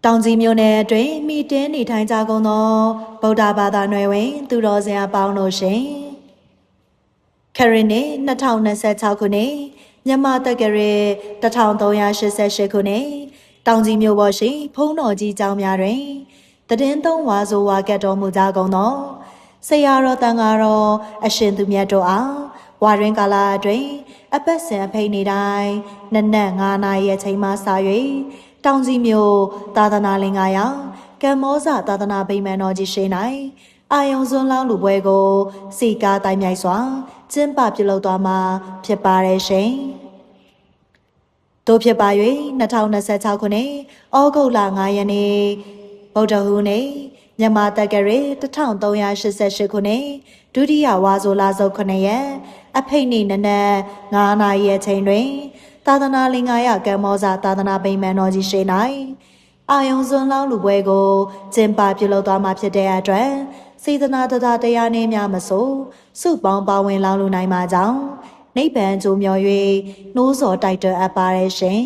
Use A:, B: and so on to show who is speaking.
A: တောင်ကြီးမြို့နယ်အတွင်းမိတင်းနေထိုင်ကြကုန်သောဗုဒ္ဓဘာသာနယ်ဝင်သူတော်စင်အပေါင်းတို့ရှင်ခရစ်နှစ်2026ခုနှစ်မြန်မာတက္ကရာ1388ခုနှစ်တောင်ကြီးမြို့ပေါ်ရှိဖုံးတော်ကြီးကျောင်းများတွင်တည်င်းသုံးဝါဆိုဝါကတ်တော်မူကြကုန်သောဆရာတော်တန်ဃာတော်အရှင်သူမြတ်တို့အားဝါရင်းကာလအတွင်းအပတ်စဉ်အဖိတ်နေတိုင်းနနက်9 နာရီအချိန်မှစ၍တောင်ကြီးမြို့သာသနာလင်္ကာယကမ္မောဇသာသနာဗိမာန်တော်ကြီးရှိ၌အာယုံစွန်းလောင်းလူပွဲကိုစီကားတိုင်းမြိုက်စွာကျင်းပပြုလုပ်သွားမှာဖြစ်ပါရဲ့ရှင်တို့ဖြစ်ပါ၍2026ခုနှစ်ဩဂုတ်လ9ရက်နေ့ဗုဒ္ဓဟူးနေ့မြန်မာတက္ကရာ1388ခုနှစ်ဒုတိယဝါဆိုလစုပ်9ရက်အဖိတ်နေ့နနက်9 နာရီအချိန်တွင်သာသနာလင်္ကာယကမ္မောဇသာသနာဗိမာန်တော်ကြီးရှိ၌အာယုံစွန်းလောင်းလူပွဲကိုကျင်းပပြုလုပ်သွားမှာဖြစ်တဲ့အတွက်စေတနာတရားနှင့်များမဆိုစုပေါင်းပါဝင်လောင်းလူနိုင်မှာကြောင်းနိဗ္ဗာန်ကြိုးမြော်၍နှိုးဆော်တိုက်တွန်းအပ်ပါရဲ့ရှင်